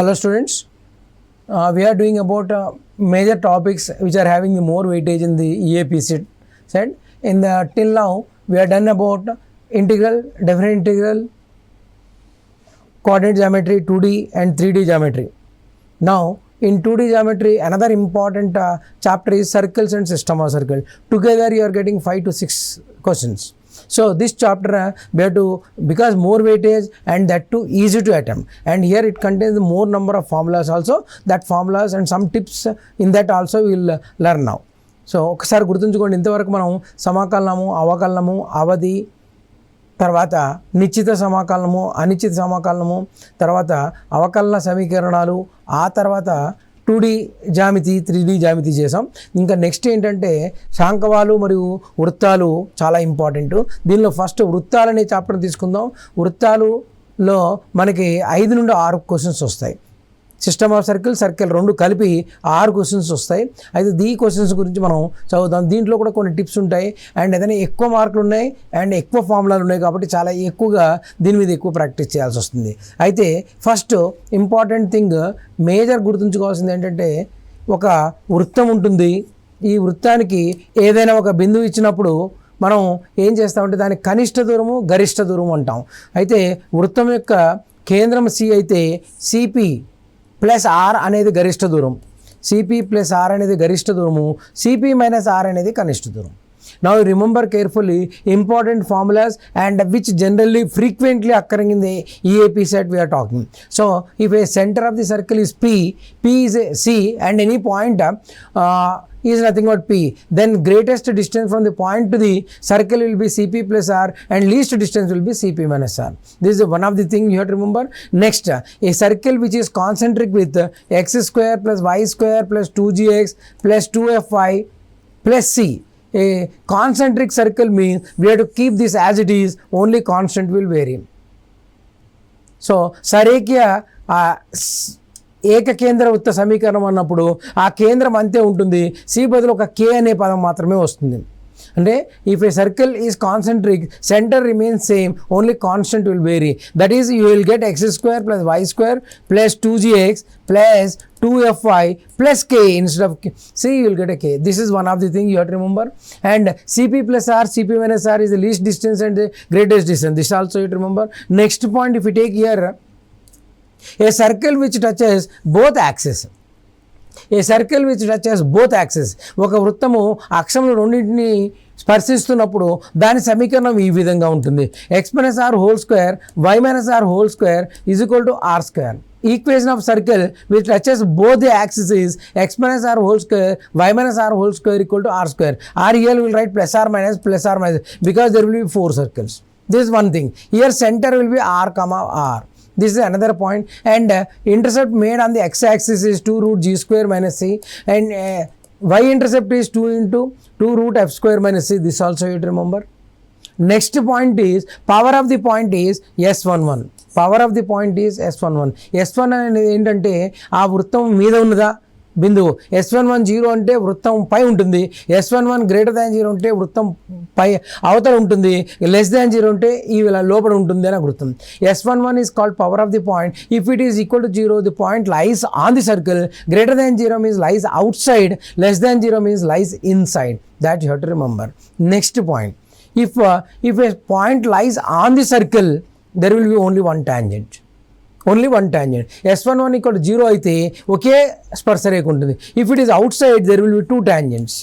Hello students, we are doing about major topics which are having more weightage in the EAP set. In the till now we are done about integral, definite integral, coordinate geometry, 2D and 3D geometry. Now in 2D geometry another important chapter is circles and system of circle. Together you are getting 5 to 6 questions. So this chapter we have to, because more weightage and that too easy to attempt, and here it contains more number of formulas also. That formulas and some tips in that also we will learn now. So ఒకసారి గుర్తుంచుకోండి, ఇంతవరకు మనం సమాకలనము, అవకలనము, అవధి, తర్వాత నిశ్చిత సమాకలనము, అనిశ్చిత సమాకలనము, తర్వాత అవకలన సమీకరణాలు, ఆ తర్వాత 2D జామితి, 3D జామితి చేసాం. ఇంకా నెక్స్ట్ ఏంటంటే సాంకవాలు మరియు వృత్తాలు చాలా ఇంపార్టెంట్. దీనిలో ఫస్ట్ వృత్తాలు అనే చాప్టర్ తీసుకుందాం. వృత్తాలులో మనకి 5 నుండి 6 క్వశ్చన్స్ వస్తాయి. సిస్టమ్ ఆఫ్ సర్కిల్ రెండు కలిపి 6 క్వశ్చన్స్ వస్తాయి. అయితే ఈ క్వశ్చన్స్ గురించి మనం చదువుదాం. దీంట్లో కూడా కొన్ని టిప్స్ ఉంటాయి, అండ్ ఏదైనా ఎక్కువ మార్కులు ఉన్నాయి అండ్ ఎక్కువ ఫార్ములాలు ఉన్నాయి కాబట్టి చాలా ఎక్కువగా దీని మీద ఎక్కువ ప్రాక్టీస్ చేయాల్సి వస్తుంది. అయితే ఫస్ట్ ఇంపార్టెంట్ థింగ్ మేజర్ గుర్తుంచుకోవాల్సింది ఏంటంటే, ఒక వృత్తం ఉంటుంది. ఈ వృత్తానికి ఏదైనా ఒక బిందువు ఇచ్చినప్పుడు మనం ఏం చేస్తామంటే దాని కనిష్ట దూరము, గరిష్ట దూరం అంటాం. అయితే వృత్తం యొక్క కేంద్రం సి అయితే సిపి ప్లస్ ఆర్ అనేది గరిష్ట దూరం, సిపి ప్లస్ ఆర్ అనేది గరిష్ట దూరము, సిపి మైనస్ ఆర్ అనేది కనిష్ట దూరం. Now remember carefully important formulas and which generally frequently occurring in the EAP set we are talking. So if a center of the circle is P is a C and any point is nothing but P, then greatest distance from the point to the circle will be CP plus R and least distance will be CP minus R. This is one of the things you have to remember. Next, a circle which is concentric with x square plus y square plus 2gx plus 2fy plus C. A concentric circle means we have to keep this as it is, only constant will vary. So సరేఖ్య ఏకకేంద్ర వృత్త సమీకరణం అన్నప్పుడు ఆ కేంద్రం అంతే ఉంటుంది, C బదులు ఒక కే అనే పదం మాత్రమే వస్తుంది. అంటే if a circle is concentric, centre remains same, only constant will vary. That is you will get X square plus Y square plus 2gx plus 2fy plus k instead of k. See, you will get a k. This is one of the things you have to remember. And cp plus r, cp minus r is the least distance and the greatest distance. This also you have to remember. Next point, if you take here a circle which touches both axes. A circle which touches both access, ఒక వృత్తము అక్షములు రెండింటిని స్పర్శిస్తున్నప్పుడు దాని సమీకరణం ఈ విధంగా ఉంటుంది. x minus r whole square y minus r whole square is equal to r square. Equation of circle which touches both the axes is x minus r whole square y minus r whole square equal to r square. R here we will write plus r minus because there will be 4 circles. This is one thing. Here center will be r comma r. This is another point. And intercept made on the x-axis is 2 root g square minus c, and y-intercept is 2 into 2 root f square minus c. This also you have to remember. Next point is power of the point is S11. Power of the point is S11. S1 అనేది ఏంటంటే ఆ వృత్తం మీద ఉన్నదా బిందువు. S11 0 అంటే వృత్తం పై ఉంటుంది, S11 గ్రేటర్ దాన్ 0 అంటే వృత్తం పై అవతల ఉంటుంది, లెస్ దాన్ 0 అంటే ఈ లోపల ఉంటుంది అని వృత్తం. S11 is called power of the point. If it is equal to 0, the point lies on the circle. Greater than 0 means lies outside, less than 0 means lies inside. That you have to remember. Next point, if a point lies on the circle, there will be only one tangent. Only one tangent. S11 equal to 0 అయితే ఒకే స్పర్శరేఖ ఉంటుంది. If it is outside, there will be 2 tangents.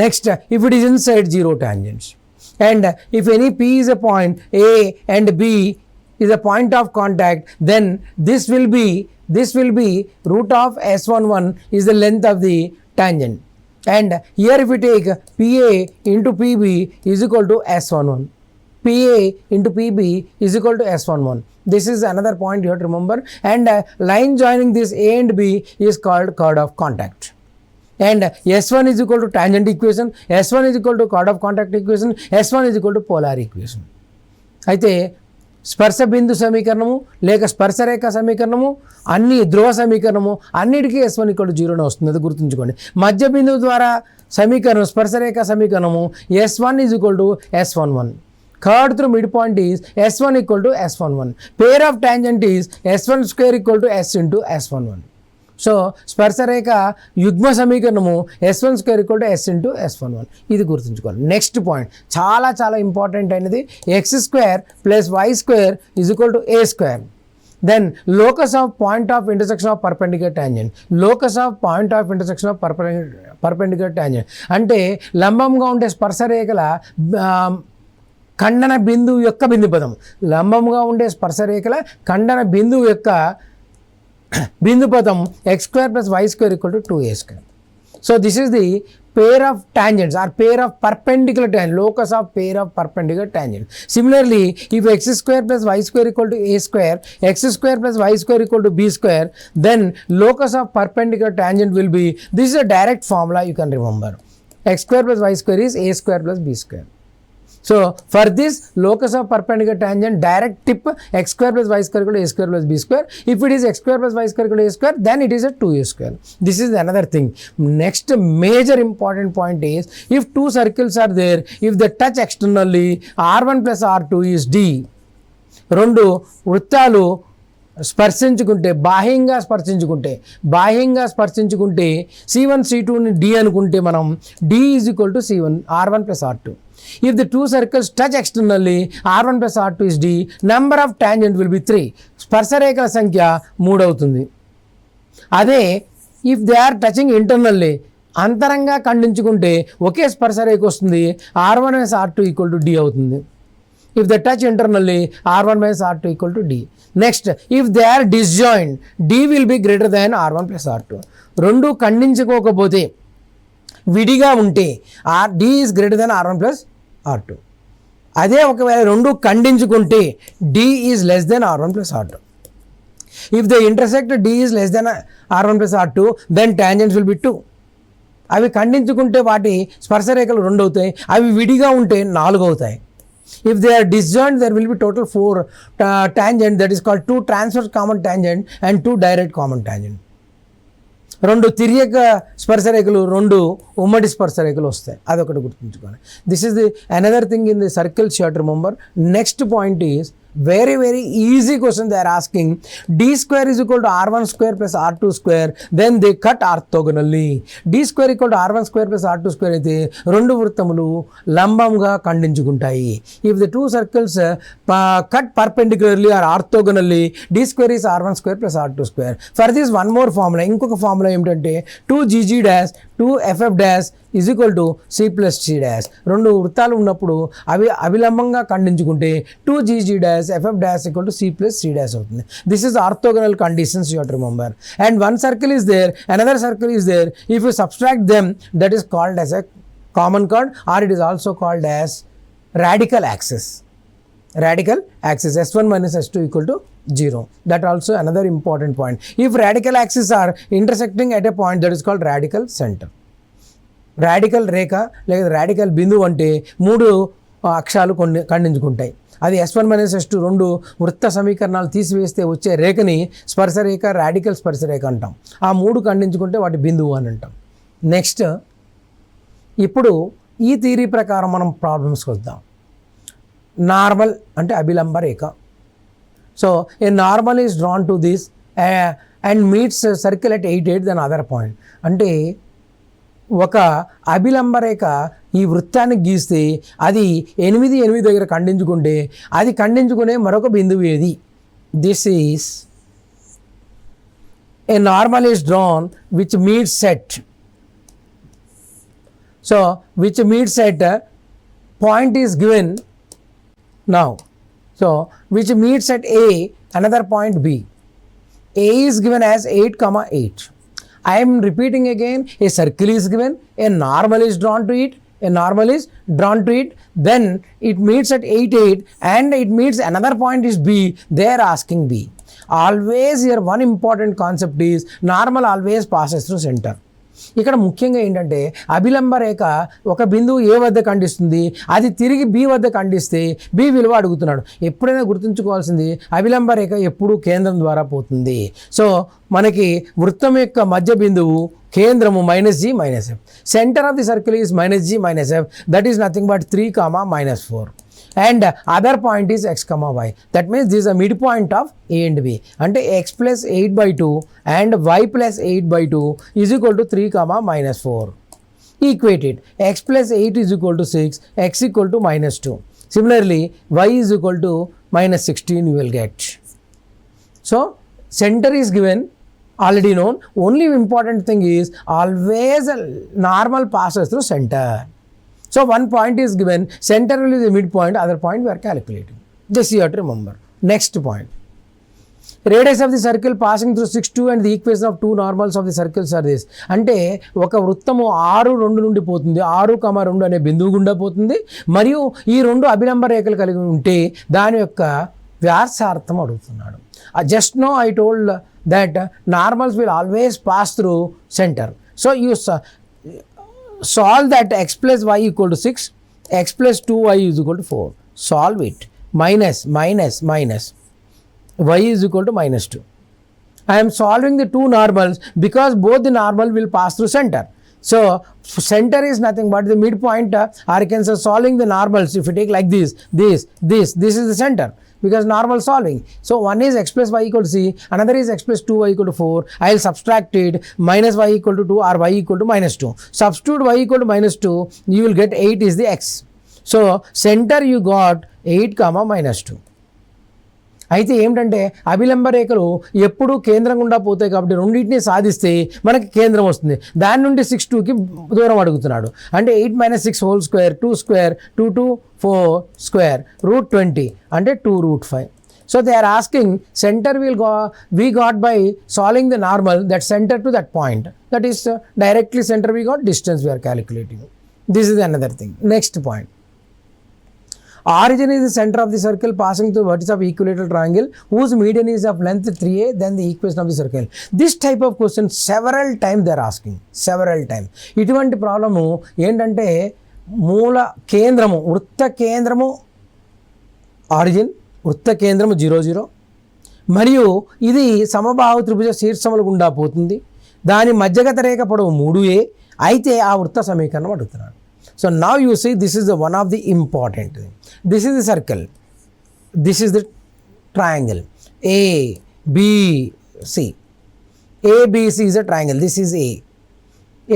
Next, if it is inside, 0 tangents. And if any P is a point, A and B is a point of contact, then this will be root of S11 is the length of the tangent. And here if we take PA into PB is equal to S11. PA into PB is equal to S11. This is another point you have to remember. And line joining this A and B is called chord of contact. And S1 is equal to tangent equation, S1 is equal to chord of contact equation, S1 is equal to polar equation. అయితే స్పర్శ బిందు సమీకరణము లేక స్పర్శరేఖ సమీకరణము అన్ని ధ్రువ సమీకరణము అన్నిటికీ S1 equal to 0 వస్తుంది. అది గుర్తుంచుకోండి. మధ్య బిందువు ద్వారా సమీకరణం స్పర్శరేఖ సమీకరణము S1 is equal to S11. Curved through midpoint is S1 equal to S11. Pair of tangent is S1 square equal to S into S11. So స్పర్శరేఖ యుగ్మ సమీకరణము S1 square equal to S into S11. ఇది గుర్తుంచుకోవాలి. Next point చాలా చాలా important అయినది, X square plus Y square is equal to A square. Then locus of point of intersection of perpendicular tangent. Locus of point of intersection of perpendicular tangent అంటే లంబంగా ఉండే స్పర్శరేఖల ఖండన బిందువు యొక్క బిందు పదం. లంబంగా ఉండే స్పర్శరేఖల ఖండన బిందువు యొక్క బిందు పదం X square plus Y square equal to 2a square. So this is the pair of tangents or pair of perpendicular tangents, locus of pair of perpendicular tangents. Similarly, if x square plus y square equal to a square, x square plus y square equal to b square, then locus of perpendicular tangent will be, this is a direct formula you can remember. X square plus y square is a square plus b square. So for this locus of perpendicular tangent, direct tip x square plus y square equal to a square plus b square. If it is x square plus y square equal to a square, then it is a 2a square. This is another thing. Next major important point is, if two circles are there, if they touch externally, r1 plus r2 is d. రెండు వృత్తాలు స్పర్శించుకుంటే బాహ్యంగా స్పర్శించుకుంటే C1 C2ని d అనుకుంటే మనం d is equal to C1 r1 plus r2. If the two circles touch externally, r1 plus r2 is d. Number of tangent will be 3. స్పర్శరేఖల సంఖ్య 3 అవుతుంది. అదే if they are touching internally, అంతరంగా ఖండించుకుంటే ఒకే స్పర్శరేఖ వస్తుంది, r1 minus r2 equal to d అవుతుంది. If they touch internally, r1 minus r2 equal to d. Next, if they are disjoint, d will be greater than r1 plus r2. రెండు ఖండించుకోకపోతే విడిగా ఉంటే d is greater than r1 plus r2. అదే ఒకవేళ రెండు ఖండించుకుంటే d is less than r1 plus r2. If they intersect, d is less than r1 plus r2, then tangents will be 2. అవి ఖండించుకుంటే వాటి స్పర్శరేఖలు 2 అవుతాయి, అవి విడిగా ఉంటే 4 అవుతాయి. If they are disjoint, there will be total 4 tangent, that is called 2 transverse common tangent and 2 direct common tangent. రెండు తిరియక స్పర్శరేఖలు, రెండు ఉమ్మడి స్పర్శరేఖలు వస్తాయి, అదొకటి గుర్తుంచుకోవాలి. This is the another thing in the circles you have to remember. Next point is very easy question they are asking. D square is equal to r1 square plus r2 square, then they cut orthogonally. D square equal to r1 square plus r2 square అయితే రెండు వృత్తములు లంబంగా ఖండించుకుంటాయి. If the two circles cut perpendicularly or orthogonally, d square is r1 square plus r2 square. For this one more formula, ఇంకొక formula ఏమిటంటే 2gg dash 2ff dash is equal to c plus c dash. రెండు వృత్తాలు ఉన్నప్పుడు అవి అవిలంబంగా ఖండించుకుంటే 2gg dash ff dash equal to c plus c dash అవుతుంది. This is orthogonal conditions you have to remember. And one circle is there, another circle is there. If you subtract them, that is called as a common chord, or it is also called as radical axis. Radical axis S1 minus S2 equal to 0. That also another important point. If radical axes are intersecting at a point, that is called radical center. Radical రేఖ లేదా radical బిందువు అంటే 3 అక్షాలు ఖండించుకుంటాయి. అది S1 minus S2 రెండు వృత్త సమీకరణాలు తీసివేస్తే వచ్చే రేఖని స్పర్శరేఖ, రాడికల్ స్పర్శరేఖ అంటాం. ఆ 3 ఖండించుకుంటే వాటి బిందువు అని అంటాం. నెక్స్ట్, ఇప్పుడు ఈ థియరీ ప్రకారం మనం ప్రాబ్లమ్స్కి వద్దాం. నార్మల్ అంటే అభిలంబ రేఖ. So a normal is drawn to this and meets circle at 8 then other point. అంటే ఒక అభిలంబ రేఖ ఈ వృత్తాన్ని గీస్తే అది 8 దగ్గర ఖండించుకుంటే అది ఖండించుకునే మరొక బిందువు ఏది? This is a normal is drawn which meets at. So which meets at point is given now. So which meets at A, another point B. A is given as 8, 8. I am repeating again, a circle is given, a normal is drawn to it, then it meets at 8, 8 and it meets another point is B, they are asking B. Always here one important concept is normal always passes through center. ఇక్కడ ముఖ్యంగా ఏంటంటే అభిలంబ రేఖ ఒక బిందువు ఏ వద్ద ఖండిస్తుంది, అది తిరిగి B వద్ద ఖండిస్తే B విలువ అడుగుతున్నాడు. ఎప్పుడైనా గుర్తుంచుకోవాల్సింది, అభిలంబ రేఖ ఎప్పుడూ కేంద్రం ద్వారా పోతుంది. సో మనకి వృత్తం యొక్క మధ్య బిందువు కేంద్రము -g -f. Centre of the circle is -g -f. That is nothing but 3, -4. and other point is x comma y. That means this is a midpoint of a and b. Ante x plus 8/2 and y plus 8/2 is equal to 3 comma minus 4. Equate it. X plus 8 is equal to 6, x equal to minus 2. Similarly, y is equal to minus 16 you will get. So center is given, already known. Only important thing is always normal passes through center. So one point is given, center will be the midpoint, other point we are calculating. Just you have to remember. Next point. Radius of the circle passing through 6, 2 and the equation of two normals of the circles are this. అంటే ఒక వృత్తము 6, 2 నుండి పోతుంది, 6, 2 అనే బిందువు గుండా పోతుంది, మరియు ఈ రెండు అభిలంబ రేఖలు కలిగి ఉంటే దాని యొక్క వ్యాసార్థం అడుగుతున్నాడు. Just know I told that normals will always pass through centre. So you solve that x plus y equal to 6, x plus 2y is equal to 4. Solve it. Minus y is equal to minus 2. I am solving the two normals because both the normal will pass through center. So center is nothing but the midpoint, or you can say solving the normals. If you take like this is the center because normal solving. So one is x plus y equal to c, another is x plus 2y equal to 4. I will subtract it, minus y equal to 2 or y equal to minus 2. Substitute y equal to minus 2, you will get 8 is the x. So center you got 8 comma minus 2. అయితే ఏమిటంటే అభిలంబ రేఖలు ఎప్పుడూ కేంద్రం గుండా పోతాయి కాబట్టి రెండింటిని సాధిస్తే మనకి కేంద్రం వస్తుంది. దాని నుండి 6, 2కి దూరం అడుగుతున్నాడు. అంటే 8 minus 6 whole square, 2 square, 2, 2, 4 square, root 20 అంటే 2 root 5. So they are asking center we got by solving the normal that center to that point. That is directly center we got, distance we are calculating. This is another thing. Next point. Origin is the center of the circle passing through vertex of equilateral triangle whose median is of length 3a, then the equation of the circle. This type of question several times they are asking. Several times. ఇటువంటి problem ఏంటంటే మూల కేంద్రము, వృత్త కేంద్రము origin, వృత్త కేంద్రము 0, 0 మరియు ఇది సమబాహు త్రిభుజ శీర్షముల గుండా పోతుంది. దాని మధ్యగత రేఖ పొడవు 3a అయితే ఆ వృత్త సమీకరణం అడుగుతున్నాడు. So now you see this is the one of the important thing. This is the circle. This is the triangle. A, B, C. A, B, C is a triangle. This is A.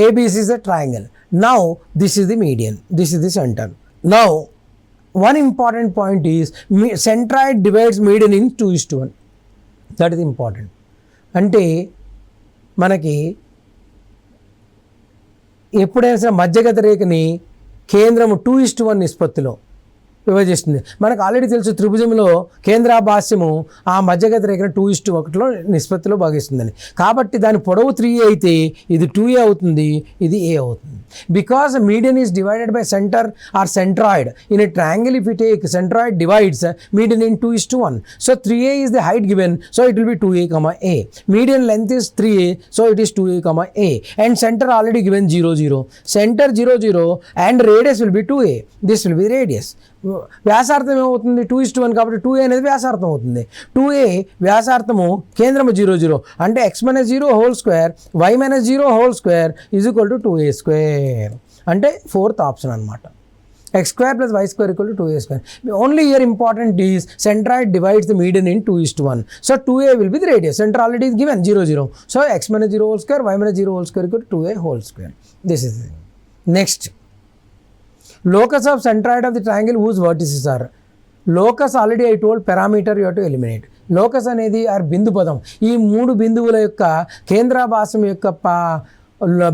A, B, C is a triangle. Now this is the median. This is the center. Now one important point is centroid divides median in 2:1. That is important. అంటే మనకి ఎప్పుడైనా మధ్యగత రేఖని కేంద్రము 2:1 నిష్పత్తిలో విభజిస్తుంది. మనకు already తెలుసు త్రిభుజంలో కేంద్రాభాస్యము ఆ మధ్యగత రేఖను 2:1లో నిష్పత్తిలో భాగిస్తుందని. కాబట్టి దాని పొడవు 3a అయితే ఇది 2a అవుతుంది, ఇది a అవుతుంది. Because median is divided by center or centroid. In a triangle if you take centroid divides median in 2:1. So 3a is the height given, so it will be 2a comma a. Median length is 3a, so it is 2a comma a. And center already given 0, 0. Center 0, 0 and radius will be 2a. This will be radius. వ్యాసార్థం ఏమవుతుంది 2:1 కాబట్టి 2a అనేది వ్యాసార్థం అవుతుంది. 2a వ్యాసార్థము కేంద్రము 0, 0 అంటే x - 0 whole square y - 0 whole square is equal to 2a square అంటే 4th option అనమాట. x square plus y square equal to 2a square. Only here important is centroid divides the median in 2:1. So 2a will be the radius. Center already is given 0, 0. So x - 0 whole square y - 0 whole square equal to 2a whole square. This is the next. Locus of centroid of the triangle whose vertices are. Locus already I told parameter you have to eliminate. Locus అనేది are బిందు పదం. ఈ 3 బిందువుల యొక్క కేంద్రాభాసం యొక్క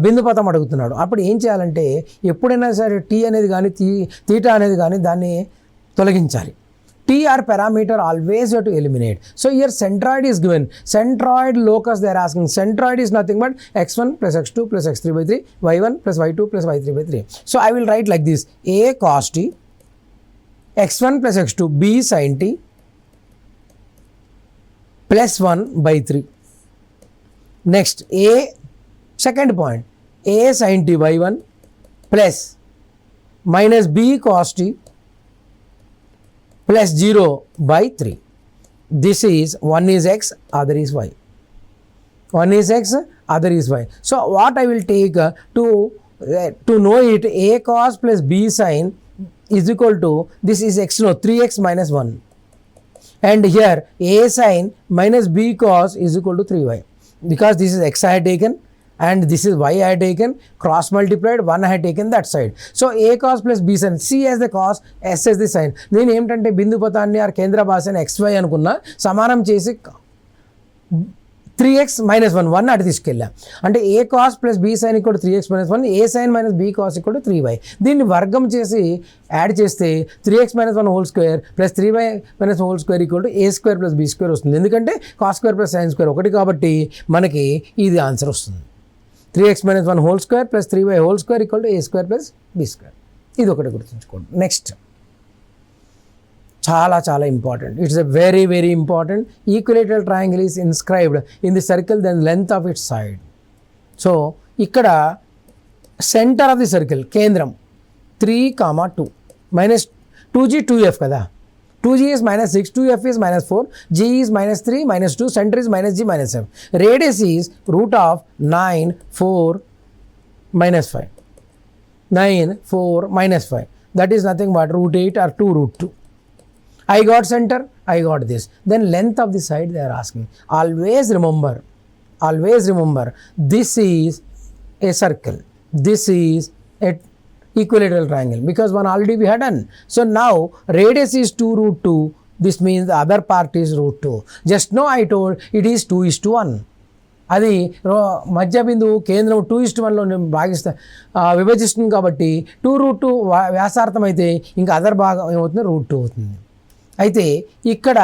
బిందు పదం అడుగుతున్నాడు. అప్పుడు ఏం చేయాలంటే ఎప్పుడైనా సరే టీ అనేది కానీ తీటా అనేది కానీ దాన్ని తొలగించాలి. T or parameter always you have to eliminate. So here centroid is given. Centroid locus they are asking. Centroid is nothing but x1 plus x2 plus x3/3, y1 plus y2 plus y3/3. So I will write like this: a cos t, x1 plus x2, b sin t plus 1/3. Next a second point, a sin t y1 plus minus b cos t plus 0/3. This is one is x, other is y. One is x, other is y. So what I will take to know it, a cos plus b sin is equal to, this is x, no, 3x minus 1. And here a sin minus b cos is equal to 3y. Because this is x I had taken and this is y I had taken, cross multiplied, 1 I had taken that side. So a cos plus b sin, c as the cos, s as the sin. నేను ఏమిటంటే బిందు పదాన్ని are కేంద్ర భాషని xy అనుకున్నా, సమానం చేసి 3x minus 1 1 అటు తీసుకెళ్ళా. అంటే A cos plus B sine ఇక్కడ 3x minus 1, A sine minus B cos ఇక్కడ 3y. దీన్ని వర్గం చేసి యాడ్ చేస్తే 3x minus 1 whole square plus 3y minus whole square equal to A square plus B square వస్తుంది. ఎందుకంటే cos square plus sine square ఒకటి కాబట్టి మనకి ఇది ఆన్సర్ వస్తుంది. 3x minus 1 whole square plus 3y whole square equal to A square plus B square. ఇది ఒకటి గుర్తుంచుకోండి. నెక్స్ట్ చాలా చాలా important, it's a very very important. Equilateral triangle is inscribed in the circle then length of it's side. So ఇక్కడ centre of the circle కేంద్రం 3, 2 minus 2g 2f కదా, 2g is minus 6, 2f is minus 4, g is minus 3, minus 2, center is minus g minus f. Radius is root of 9, 4, minus 5. 9, 4, minus 5. That is nothing but root 8 or 2 root 2. I got center, I got this. Then length of the side they are asking. Always remember, this is a circle. This is a equilateral triangle because one already we had done. So now radius is 2 root 2. This means the other part is root 2. Just now I told it is 2:1. అది మధ్య బిందువు కేంద్రం 2:1లో విభజిస్తుంది కాబట్టి 2 root 2 వ్యాసార్థం అయితే ఇంకా other భాగం ఏమవుతుంది, root 2 అవుతుంది. అయితే ఇక్కడ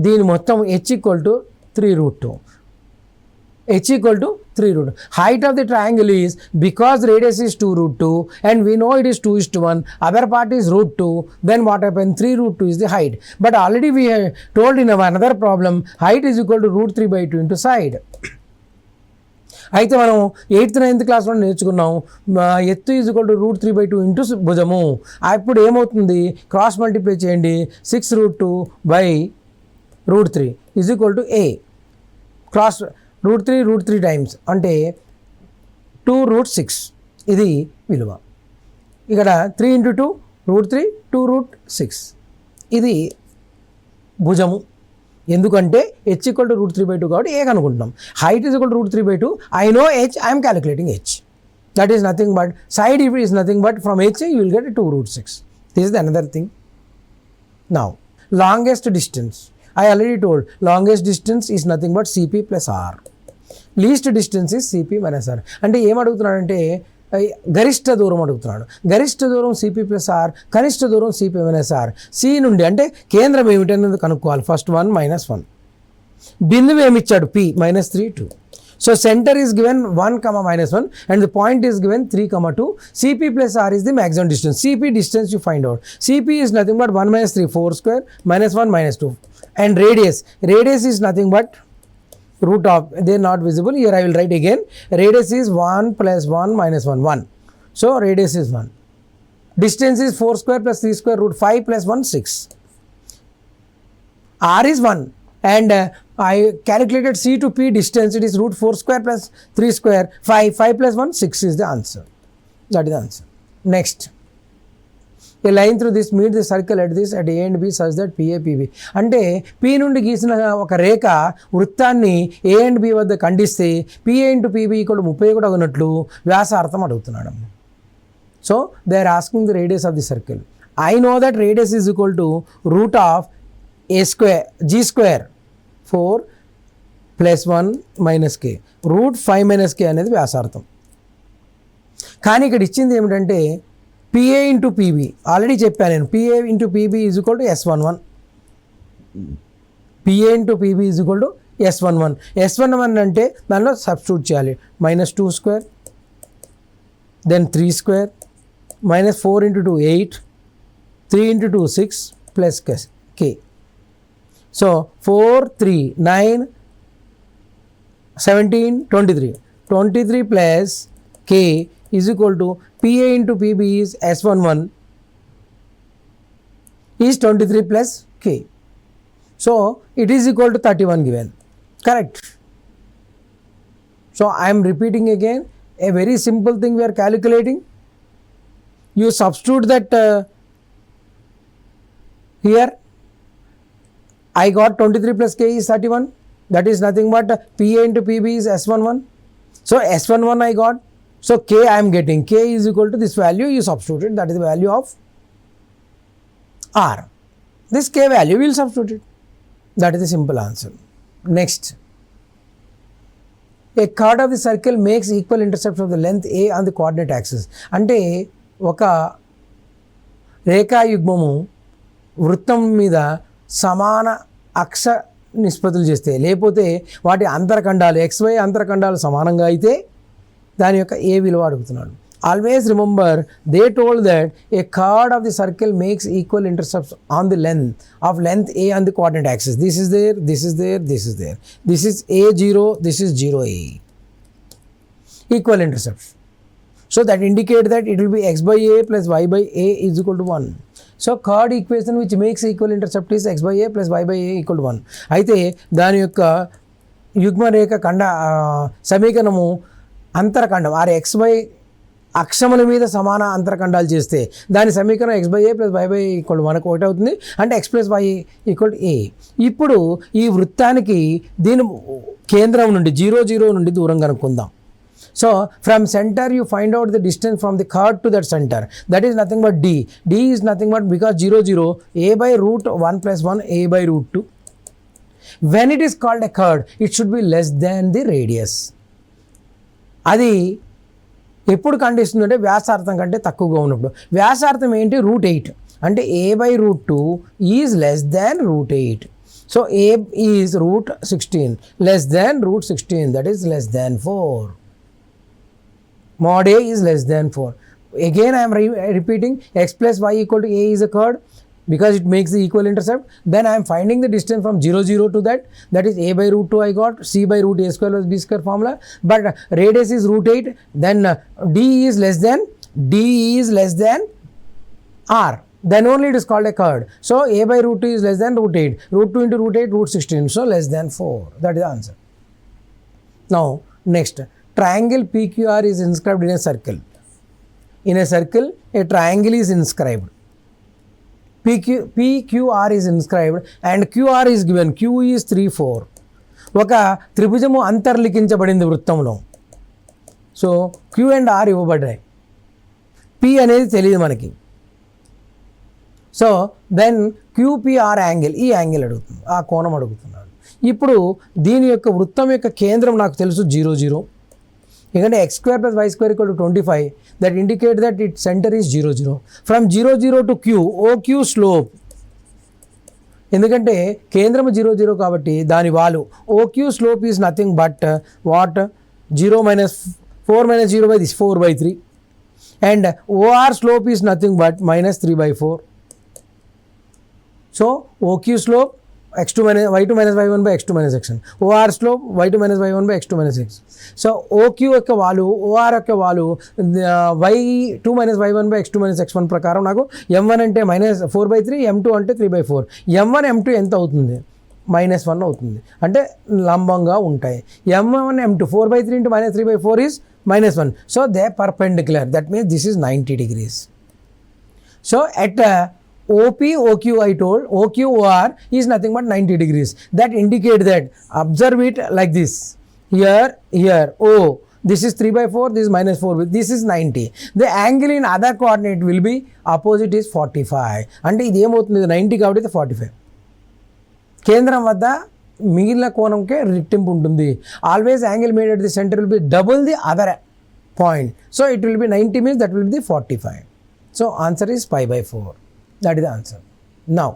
దీని మొత్తం h equal to 3 root 2. h equal to 3 root 2. Height of the triangle is, because radius is 2 root 2 and we know it is 2:1, other part is root 2, then what happened, 3 root 2 is the height. But already we have told in another problem, height is equal to root 3/2 into side. అయితే మనం 8th 9th క్లాస్లో నేర్చుకున్నాం ఎత్తు is equal to root 3/2 into భుజము. అప్పుడు ఏమవుతుంది, cross multiply చేయండి, 6 root 2 by root 3 is equal to A. Cross root 3 times అంటే 2 root 6 ఇది విలువ. ఇక్కడ 3 into 2 root 3, 2 root 6 ఇది భుజము. ఎందుకంటే h ఈక్వల్ టు రూట్ 3/2 కాబట్టి ఏ కనుకుంటున్నాం. Height is equal to root 3/2. I know h, I'm calculating h. That is nothing but side if is nothing but from h you will get 2 root 6. This is the another thing. Now longest distance, I already told longest distance is nothing but CP plus R. Least distance is CP minus R. అంటే ఏం అడుగుతున్నాడంటే గరిష్ట దూరం అడుగుతున్నాడు. గరిష్ట దూరం CP plus R, కనిష్ట దూరం CP minus R. C నుండి అంటే కేంద్రం ఏమిటనేది కనుక్కోవాలి. First 1 minus 1. బిందువు ఏమిచ్చాడు P -3, 2. So center is given 1, -1 and the point is given 3, 2. CP plus R is the maximum distance. CP distance you find out. CP is nothing but 1 minus 3, 4 square, -1, -2. And radius is nothing but root of, they are not visible. Here I will write again. Radius is 1 plus 1 minus 1, 1. So radius is 1. Distance is 4 square plus 3 square, root 5 plus 1, 6. R is 1. And I calculated C to P distance, it is root 4 square plus 3 square, 5 plus 1, 6 is the answer. That is the answer. Next. A line through this meets the circle at this at A and B such that PA, PB. అంటే P నుండి గీసిన ఒక రేఖ వృత్తాన్ని A and B వద్ద ఖండిస్తే PA into PB equal 30 కూడా ఉన్నట్లు వ్యాసార్థం అడుగుతున్నాడు. So they are asking the radius of the circle. I know that radius is equal to root of A square, G square, 4 plus 1 minus K. Root 5 minus K అనేది వ్యాసార్థం. కానీ ఇక్కడ ఇచ్చింది ఏమిటంటే PA into PB. ఆల్రెడీ చెప్పాను నేను, PA into PB is equal to S11. PA into PB is equal to S11. S11 అంటే దానిలో సబ్స్టిట్యూట్ చేయాలి. -2 square, then 3 square, -4 into 2, 8, 3 into 2, 6 plus K. So 4, 3, 9, 17, 23. 23 plus K is equal to PA into PB is S11 is 23 plus K. So it is equal to 31 given. Correct. So I am repeating again, a very simple thing we are calculating. You substitute that Here I got 23 plus k is 31. That is nothing but PA into PB is S11. So S11 I got. So k I am getting. K is equal to this value you substitute. That is the value of R. This k value will substitute. That is the simple answer. Next. A chord of the circle makes equal intercepts of the length A on the coordinate axis. అంటే ఒక రేఖాయుగ్మము వృత్తం మీద సమాన అక్ష నిష్పత్తులు చేస్తే, లేకపోతే వాటి అంతరఖండాలు XY అంతరఖండాలు సమానంగా అయితే దాని యొక్క ఏ విలువ అడుగుతున్నాడు. Always remember they told that A card of the circle makes equal intercepts on the length A on the coordinate axis. This is there, this is there, this is there. This is A0, this is 0A. Equal intercepts. So that indicate that it will be x by A plus y by A is equal to 1. So chord equation which makes equal intercept is x by A plus y by A equal to 1. అయితే దాని యొక్క యుగ్మరేఖ సమీకరణము అంతరఖండం XY అక్షముల మీద సమాన అంతరఖండాలు చేస్తే దాని సమీకరణం x by A plus y by A equal 1 ఒకటి అవుతుంది. అంటే x plus y equal A. ఇప్పుడు ఈ వృత్తానికి దీని కేంద్రం నుండి 0 నుండి దూరం కనుక్కుందాం. So from center you find out the distance from the chord to that center. That is nothing but d. D is nothing but because 0 a by root 1 plus 1 a by root 2. When it is called a chord, it should be less than the radius. అది ఎప్పుడు కండిస్తుంది అంటే వ్యాసార్థం కంటే తక్కువగా ఉన్నప్పుడు. వ్యాసార్థం ఏంటి? √8. అంటే a by root 2 is less than √8. So a is √16 less than √16, that is less than 4. Mod A is less than 4. Again I am repeating, x plus y equal to A is a chord because it makes the equal intercept. Then I am finding the distance from 0 to that is a by root 2 I got, c by root a square plus b square formula, but radius is √8. Then d is less than r. Then only it is called a chord. So a by root 2 is less than √8. Root 2 into √8, √16. So less than 4. That is the answer. Now next. Triangle PQR is inscribed in a circle. In a circle, a triangle is inscribed. PQR is inscribed and QR is given. Q is 3, 4. ఒక త్రిభుజము అంతర్లిఖించబడింది వృత్తంలో. So Q and R ఇవ్వబడ్డాయి. P అనేది తెలియదు మనకి. So then QPR angle, ఈ angle అడుగుతుంది, ఆ కోణం అడుగుతున్నాడు. ఇప్పుడు దీని యొక్క వృత్తం యొక్క కేంద్రం నాకు తెలుసు 0 ఎందుకంటే x square plus y square equal to 25. That indicates that its center is 0. From 0 to Q, OQ slope. ఎందుకంటే కేంద్రము 0 కాబట్టి దాని వాలు OQ slope is nothing but what? 0 minus 4 minus 0 by this 4 by 3. And OR slope is nothing but minus 3 by 4. So OQ slope x2 minus y2 minus y1 by x2 minus x1. OR slope y2 minus y1 by x2 minus x. So OQ యొక్క వాలు OR యొక్క వాలు y2 minus y1 by x2 minus x1 ప్రకారం నాకు m1 అంటే minus 4 by 3, m2 అంటే 3 by 4. m1 m2 ఎంత అవుతుంది? -1 అవుతుంది. అంటే లంబంగా ఉంటాయి. m1 m2 4 by 3 into minus 3 by 4 is -1. So they are perpendicular. That means this is 90 degrees. So at OP, OQ I told, OQ, OR is nothing but 90 degrees. That indicate that, observe it like this. Here, O, this is 3 by 4, this is -4, this is 90. The angle in other coordinate will be, opposite is 45. అంటే ఇది ఏమవుతుంది? 90 కాబట్టి 45. కేంద్రం వద్ద మిగిలిన కోణంకే రెట్టింపు ఉంటుంది. Always angle made at the center will be double the other point. So it will be 90 means that will be 45. So answer is pi by 4. That is the answer. Now,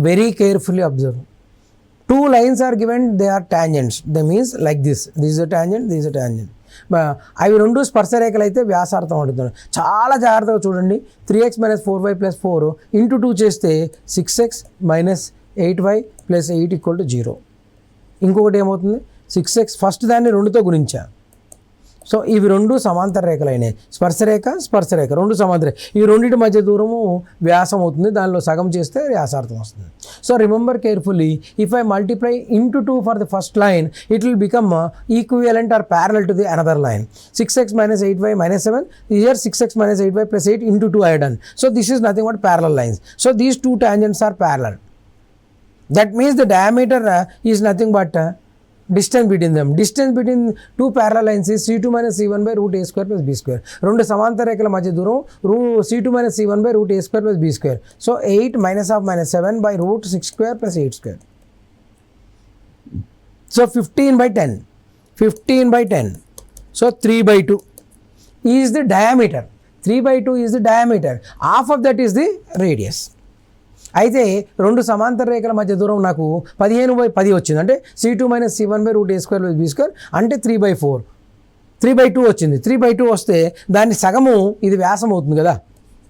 very carefully observe. Two lines are given, they are tangents. That means like this. This is a tangent, this is a tangent. అవి రెండు స్పర్శరేఖలు అయితే వ్యాసార్థం అడుగుతున్నాడు. చాలా జాగ్రత్తగా చూడండి. 3x minus 4y plus 4 into 2 చేస్తే 6x minus 8y plus 8 equal to 0. ఇంకొకటి ఏమవుతుంది? 6x ఫస్ట్ దాన్ని 2తో గుణించా. సో ఇవి రెండు సమాంతర రేఖలు అయినాయి, స్పర్శరేఖ రెండు సమాంతర. ఈ రెండింటి మధ్య దూరము వ్యాసం అవుతుంది, దానిలో సగం చేస్తే వ్యాసార్థం వస్తుంది. So remember carefully, if I multiply into 2 for the first line, it will become equivalent or parallel to the another line. 6x minus 8y minus 7, here 6x minus 8y plus 8 into 2 I have done. So this is nothing but parallel lines. So these two tangents are parallel. That means the diameter is nothing but distance between them. Distance between two parallel lines is c2 minus c1 by root a square plus b square. రెండు సమాంతర రేఖల మధ్య దూరం c2 minus c1 by root a square plus b square. So 8 minus of minus 7 by root 6 square plus 8 square. So 15 by 10. 15 by 10. So 3 by 2 is the diameter. 3 by 2 is the diameter. Half of that is the radius. అయితే రెండు సమాంతర రేఖల మధ్య దూరం నాకు 15/10 వచ్చింది, అంటే c2 minus c1 by root a square plus b square, అంటే 3/4. 3/2 వచ్చింది. 3/2 వస్తే దాని సగము ఇది వ్యాసం అవుతుంది కదా,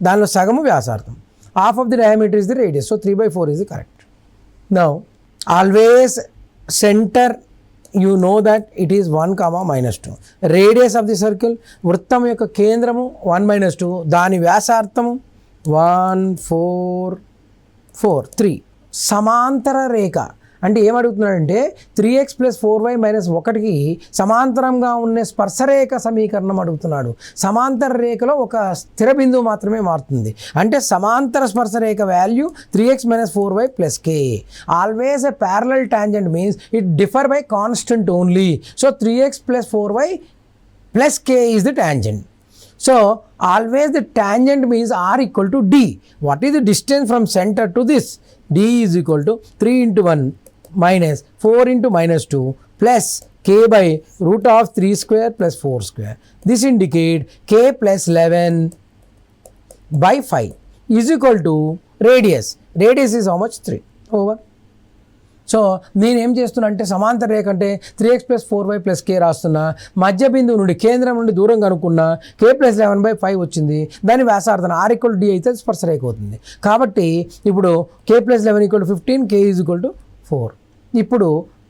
దానిలో సగము వ్యాసార్థం. Half of the diameter is the radius. So 3/4 is the correct. Now always center, you know that it is 1, -2. Radius of the circle, వృత్తం యొక్క కేంద్రము 1 - 2, దాని వ్యాసార్థము 1 4 4 3. సమాంతర రేఖ అంటే ఏమడుగుతున్నాడంటే 3x + 4y - 1కి సమాంతరంగా ఉన్న స్పర్శరేఖ సమీకరణం అడుగుతున్నాడు. సమాంతర రేఖలో ఒక స్థిర బిందువు మాత్రమే మారుతుంది, అంటే సమాంతర స్పర్శరేఖ value 3x - 4y + k. Always a parallel tangent means it differ by constant only. So 3x + 4y + k is the tangent. So always the tangent means r equal to d. What is the distance from center to this? D is equal to 3 into 1 minus 4 into -2 plus k by root of 3 square plus 4 square. This indicate k plus 11 by 5 is equal to radius. Radius is how much? 3 over. So నేనేం చేస్తున్నా అంటే సమాంతర రేఖ అంటే 3x + 4y + k రాస్తున్నా, మధ్య బిందువు నుండి కేంద్రం నుండి దూరం కనుక్కున్నా, k + 11/5 వచ్చింది, దాని వ్యాసార్థం r = d అయితే స్పర్శరేఖ అవుతుంది. కాబట్టి ఇప్పుడు k + 11 = 15, k = 4. ఇప్పుడు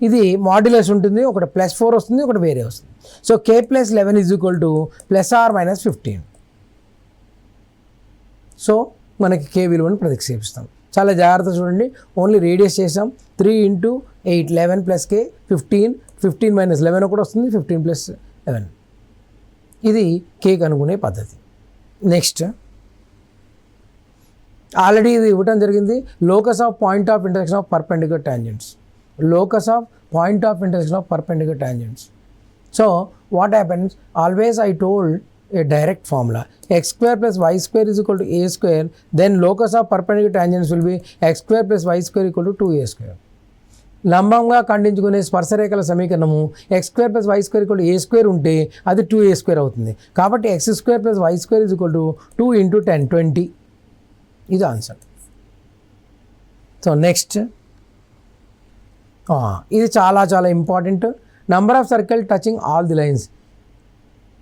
ఇది మాడ్యులస్ ఉంటుంది, ఒకటి +4 వస్తుంది, ఒకటి వేరే వస్తుంది. So k + 11 = ± 15. సో మనకి k విలువను ప్రతిక్షేపిస్తాం. చాలా జాగ్రత్త చూడండి, ఓన్లీ రేడియస్ చేసాం. 3 into 8 11 + k 15, 15 - 11 కూడా వస్తుంది, 15 + 11. ఇది k కనుగొనే పద్ధతి. నెక్స్ట్ ఆల్రెడీ ఇది ఇవ్వటం జరిగింది, locus of point of intersection of perpendicular tangents. Locus of point of intersection of perpendicular tangents. So what happens, always I told a direct formula, x square plus y square is equal to a square, then locus of perpendicular tangents will be x square plus y square equal to 2a square. లంబంగా ఖండించుకునే స్పర్శరేఖల సమీకరణము x square plus y square equal to a square ఉంటే అది 2a square అవుతుంది. కాబట్టి x square plus y square is equal to 2 into 10 20. ఇది answer. So next ఇది చాలా చాలా important. Number of circle touching all the lines.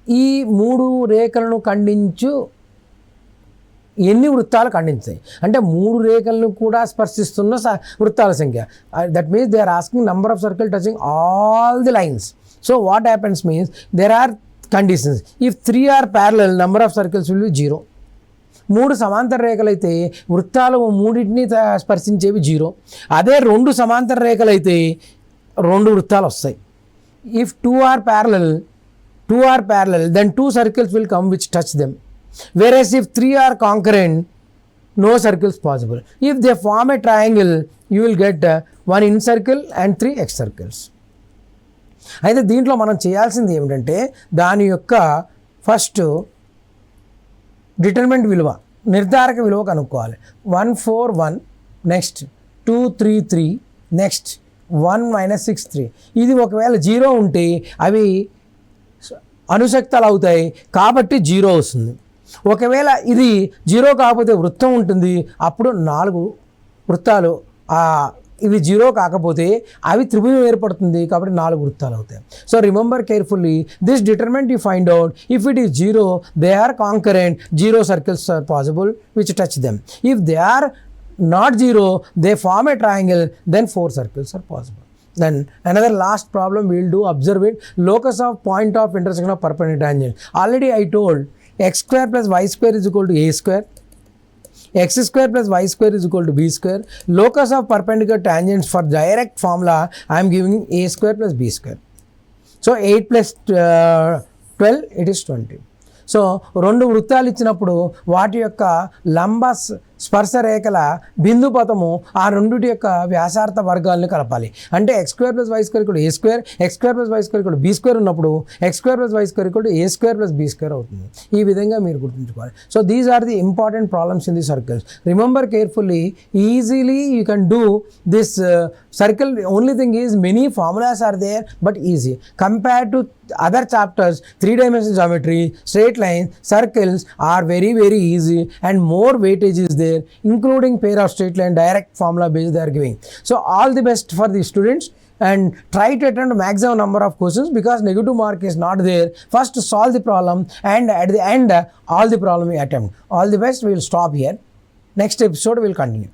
ఈ 3 రేఖలను ఖండించు ఎన్ని వృత్తాలు ఖండించాయి అంటే 3 రేఖలను కూడా స్పర్శిస్తున్న వృత్తాల సంఖ్య. That means they are asking number of circle touching all the lines. So what happens means there are conditions. If 3 are parallel number of circles will be 0. 3 సమాంతర రేఖలు అయితే వృత్తాలు 3టిని స్పర్శించేవి 0. అదే 2 సమాంతర రేఖలు అయితే 2 వృత్తాలు వస్తాయి. If 2 are parallel, then 2 circles will come which touch them. Whereas if 3 are concurrent, no circles possible. If they form a triangle, you will get 1 in circle and 3 x circles. అయితే దీంట్లో మనం చేయాల్సింది ఏమిటంటే దాని యొక్క ఫస్ట్ డిటర్మినెంట్ విలువ, నిర్ధారక విలువ కనుక్కోవాలి. 1 4 1, నెక్స్ట్ 2 3 3, నెక్స్ట్ 1 - 6 3. ఇది ఒకవేళ 0 ఉంటే అవి అనుశక్తాలు అవుతాయి, కాబట్టి 0 వస్తుంది. ఒకవేళ ఇది 0 కాకపోతే వృత్తం ఉంటుంది, అప్పుడు 4 వృత్తాలు. ఇవి 0 కాకపోతే అవి త్రిభుజం ఏర్పడుతుంది, కాబట్టి 4 వృత్తాలు అవుతాయి. So remember carefully this determinant you find out. If it is 0, they are concurrent, 0 circles are possible which touch them. If they are not 0, they form a triangle, then 4 circles are possible. Then another last problem we will do, observe it, locus of point of intersection of perpendicular tangent. Already I told x square plus y square is equal to a square, x square plus y square is equal to b square. Locus of perpendicular tangents for direct formula I am giving a square plus b square. So 8 plus 12 it is 20. So రెండు వృత్తాలు ఇచ్చినప్పుడు వాటి యొక్క లంబ స్పర్శ రేఖల బిందుపథము ఆ రెండుటి యొక్క వ్యాసార్థ వర్గాలను కలపాలి. అంటే X square plus Y square కూడా A square, X square plus Y square కూడా బీ స్క్వేర్ ఉన్నప్పుడు X square plus Y square కూడా A square plus B square అవుతుంది. ఈ విధంగా మీరు గుర్తుంచుకోవాలి. So these are the important problems in the circles. Remember carefully, easily you can do this circle. Only thing is many formulas are there but easy compared to other chapters. 3-dimensional geometry, straight lines, circles are very easy and more weightage is there, including pair of straight line, direct formula based they are giving. So all the best for the students and try to attempt maximum number of questions because negative mark is not there. First solve the problem and at the end all the problem we attempt. All the best. We will stop here. Next episode we will continue.